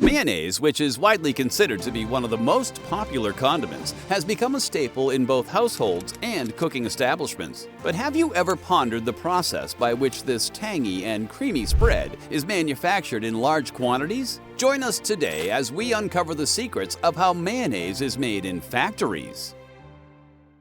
Mayonnaise, which is widely considered to be one of the most popular condiments, has become a staple in both households and cooking establishments. But have you ever pondered the process by which this tangy and creamy spread is manufactured in large quantities? Join us today as we uncover the secrets of how mayonnaise is made in factories.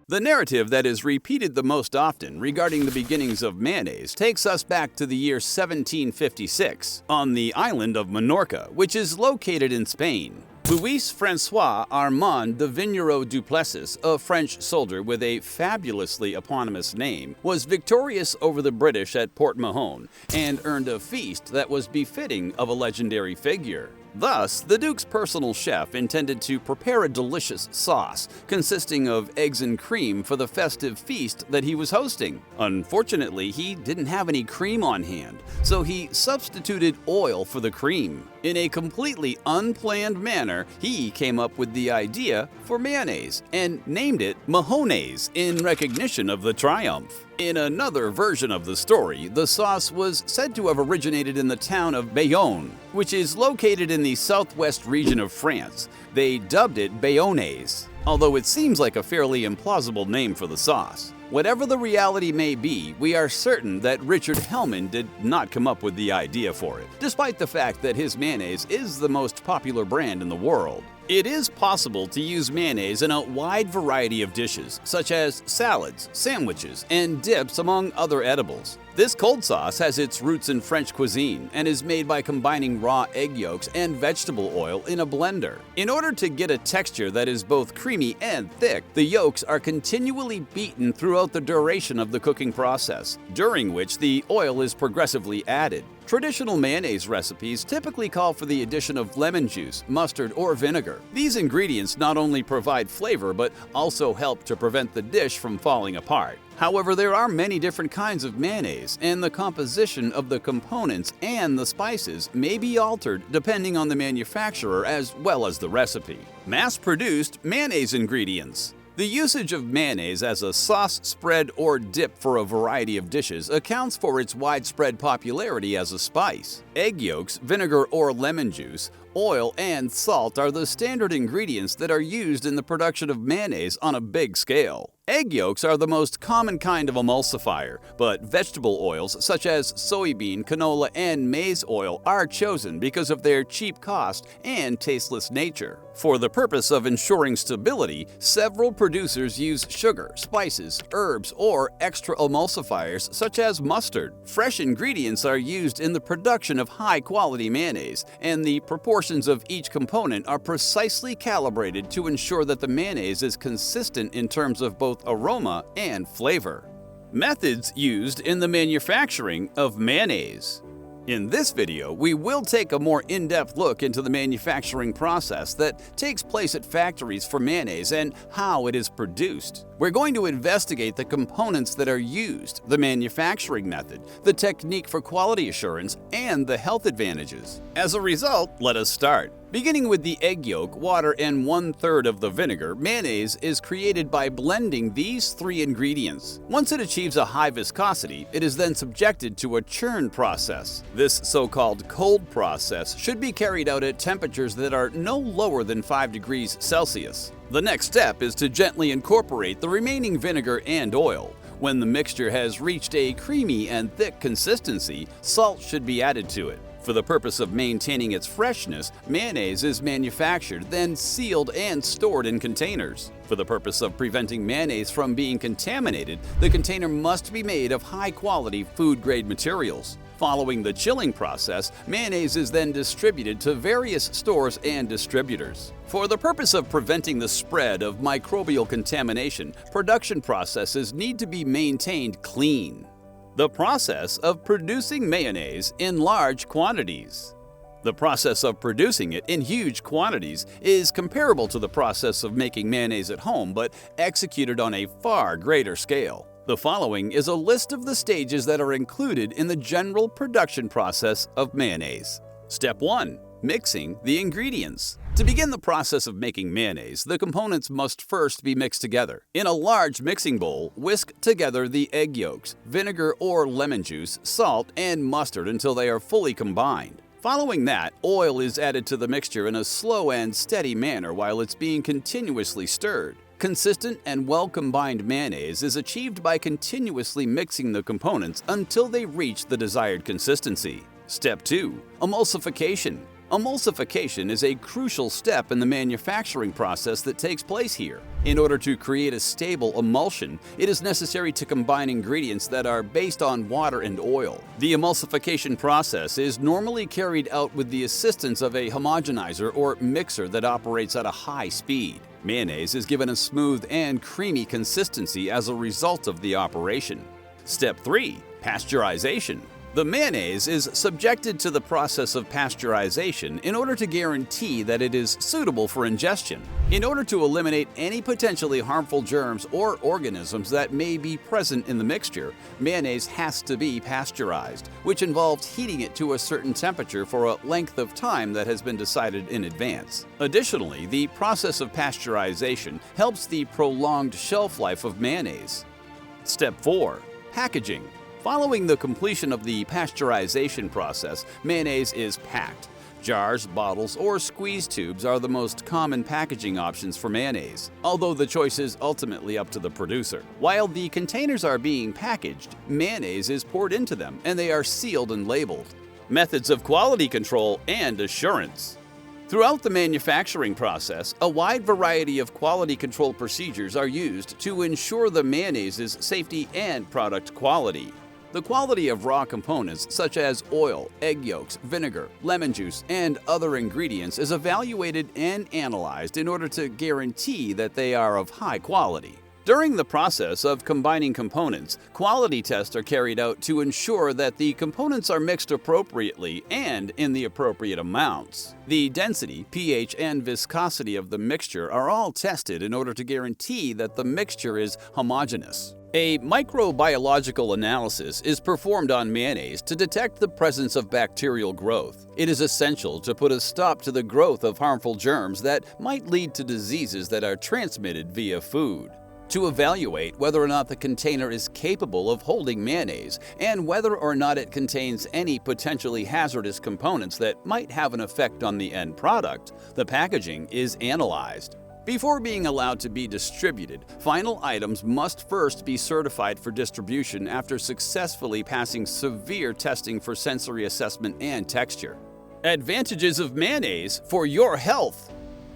The narrative that is repeated the most often regarding the beginnings of mayonnaise takes us back to the year 1756 on the island of Minorca, which is located in Spain. Louis François Armand de Vignereau Duplessis, a French soldier with a fabulously eponymous name, was victorious over the British at Port Mahon and earned a feast that was befitting of a legendary figure. Thus, the Duke's personal chef intended to prepare a delicious sauce consisting of eggs and cream for the festive feast that he was hosting. Unfortunately, he didn't have any cream on hand, so he substituted oil for the cream. In a completely unplanned manner, he came up with the idea for mayonnaise and named it Mayonnaise in recognition of the triumph. In another version of the story, the sauce was said to have originated in the town of Bayonne, which is located in the southwest region of France. They dubbed it Bayonnaise, although it seems like a fairly implausible name for the sauce. Whatever the reality may be, we are certain that Richard Hellman did not come up with the idea for it, despite the fact that his mayonnaise is the most popular brand in the world. It is possible to use mayonnaise in a wide variety of dishes, such as salads, sandwiches, and dips, among other edibles. This cold sauce has its roots in French cuisine and is made by combining raw egg yolks and vegetable oil in a blender. In order to get a texture that is both creamy and thick, the yolks are continually beaten throughout the duration of the cooking process, during which the oil is progressively added. Traditional mayonnaise recipes typically call for the addition of lemon juice, mustard, or vinegar. These ingredients not only provide flavor but also help to prevent the dish from falling apart. However, there are many different kinds of mayonnaise, and the composition of the components and the spices may be altered depending on the manufacturer as well as the recipe. Mass-produced mayonnaise ingredients. The usage of mayonnaise as a sauce, spread, or dip for a variety of dishes accounts for its widespread popularity as a spice. Egg yolks, vinegar or lemon juice, oil, and salt are the standard ingredients that are used in the production of mayonnaise on a big scale. Egg yolks are the most common kind of emulsifier, but vegetable oils such as soybean, canola, and maize oil are chosen because of their cheap cost and tasteless nature. For the purpose of ensuring stability, several producers use sugar, spices, herbs, or extra emulsifiers such as mustard. Fresh ingredients are used in the production of high-quality mayonnaise, and the proportions of each component are precisely calibrated to ensure that the mayonnaise is consistent in terms of both aroma and flavor. Methods used in the manufacturing of mayonnaise. In this video, we will take a more in-depth look into the manufacturing process that takes place at factories for mayonnaise and how it is produced. We're going to investigate the components that are used, the manufacturing method, the technique for quality assurance, and the health advantages. As a result, let us start. Beginning with the egg yolk, water, and 1/3 of the vinegar, mayonnaise is created by blending these three ingredients. Once it achieves a high viscosity, it is then subjected to a churn process. This so-called cold process should be carried out at temperatures that are no lower than 5 degrees Celsius. The next step is to gently incorporate the remaining vinegar and oil. When the mixture has reached a creamy and thick consistency, salt should be added to it. For the purpose of maintaining its freshness, mayonnaise is manufactured, then sealed and stored in containers. For the purpose of preventing mayonnaise from being contaminated, the container must be made of high-quality food-grade materials. Following the chilling process, mayonnaise is then distributed to various stores and distributors. For the purpose of preventing the spread of microbial contamination, production processes need to be maintained clean. The process of producing mayonnaise in large quantities. The process of producing it in huge quantities is comparable to the process of making mayonnaise at home, but executed on a far greater scale. The following is a list of the stages that are included in the general production process of mayonnaise. Step 1. Mixing the ingredients. To begin the process of making mayonnaise, the components must first be mixed together. In a large mixing bowl, whisk together the egg yolks, vinegar or lemon juice, salt, and mustard until they are fully combined. Following that, oil is added to the mixture in a slow and steady manner while it's being continuously stirred. Consistent and well-combined mayonnaise is achieved by continuously mixing the components until they reach the desired consistency. Step 2. Emulsification. Emulsification is a crucial step in the manufacturing process that takes place here. In order to create a stable emulsion, it is necessary to combine ingredients that are based on water and oil. The emulsification process is normally carried out with the assistance of a homogenizer or mixer that operates at a high speed. Mayonnaise is given a smooth and creamy consistency as a result of the operation. Step 3. Pasteurization. The mayonnaise is subjected to the process of pasteurization in order to guarantee that it is suitable for ingestion. In order to eliminate any potentially harmful germs or organisms that may be present in the mixture, mayonnaise has to be pasteurized, which involves heating it to a certain temperature for a length of time that has been decided in advance. Additionally, the process of pasteurization helps the prolonged shelf life of mayonnaise. Step 4. Packaging. Following the completion of the pasteurization process, mayonnaise is packed. Jars, bottles, or squeeze tubes are the most common packaging options for mayonnaise, although the choice is ultimately up to the producer. While the containers are being packaged, mayonnaise is poured into them and they are sealed and labeled. Methods of quality control and assurance. Throughout the manufacturing process, a wide variety of quality control procedures are used to ensure the mayonnaise's safety and product quality. The quality of raw components such as oil, egg yolks, vinegar, lemon juice, and other ingredients is evaluated and analyzed in order to guarantee that they are of high quality. During the process of combining components, quality tests are carried out to ensure that the components are mixed appropriately and in the appropriate amounts. The density, pH, and viscosity of the mixture are all tested in order to guarantee that the mixture is homogeneous. A microbiological analysis is performed on mayonnaise to detect the presence of bacterial growth. It is essential to put a stop to the growth of harmful germs that might lead to diseases that are transmitted via food. To evaluate whether or not the container is capable of holding mayonnaise and whether or not it contains any potentially hazardous components that might have an effect on the end product, the packaging is analyzed. Before being allowed to be distributed, final items must first be certified for distribution after successfully passing severe testing for sensory assessment and texture. Advantages of mayonnaise for your health.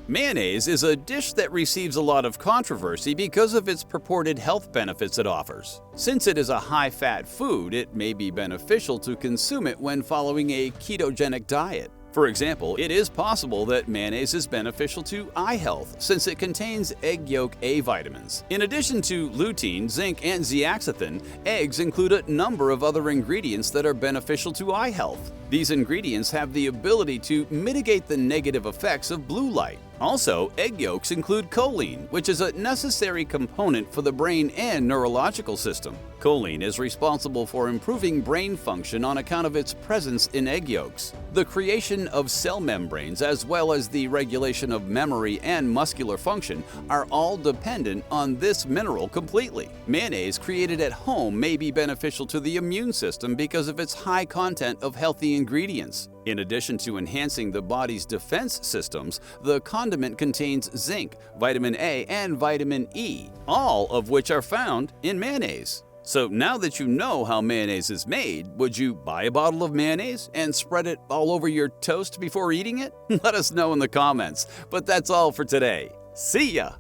Mayonnaise is a dish that receives a lot of controversy because of its purported health benefits it offers. Since it is a high-fat food, it may be beneficial to consume it when following a ketogenic diet. For example, it is possible that mayonnaise is beneficial to eye health since it contains egg yolk A vitamins. In addition to lutein, zinc, and zeaxanthin, eggs include a number of other ingredients that are beneficial to eye health. These ingredients have the ability to mitigate the negative effects of blue light. Also, egg yolks include choline, which is a necessary component for the brain and neurological system. Choline is responsible for improving brain function on account of its presence in egg yolks. The creation of cell membranes as well as the regulation of memory and muscular function are all dependent on this mineral completely. Mayonnaise created at home may be beneficial to the immune system because of its high content of healthy ingredients. In addition to enhancing the body's defense systems, the condiment contains zinc, vitamin A, and vitamin E, all of which are found in mayonnaise. So now that you know how mayonnaise is made, would you buy a bottle of mayonnaise and spread it all over your toast before eating it? Let us know in the comments. But that's all for today. See ya!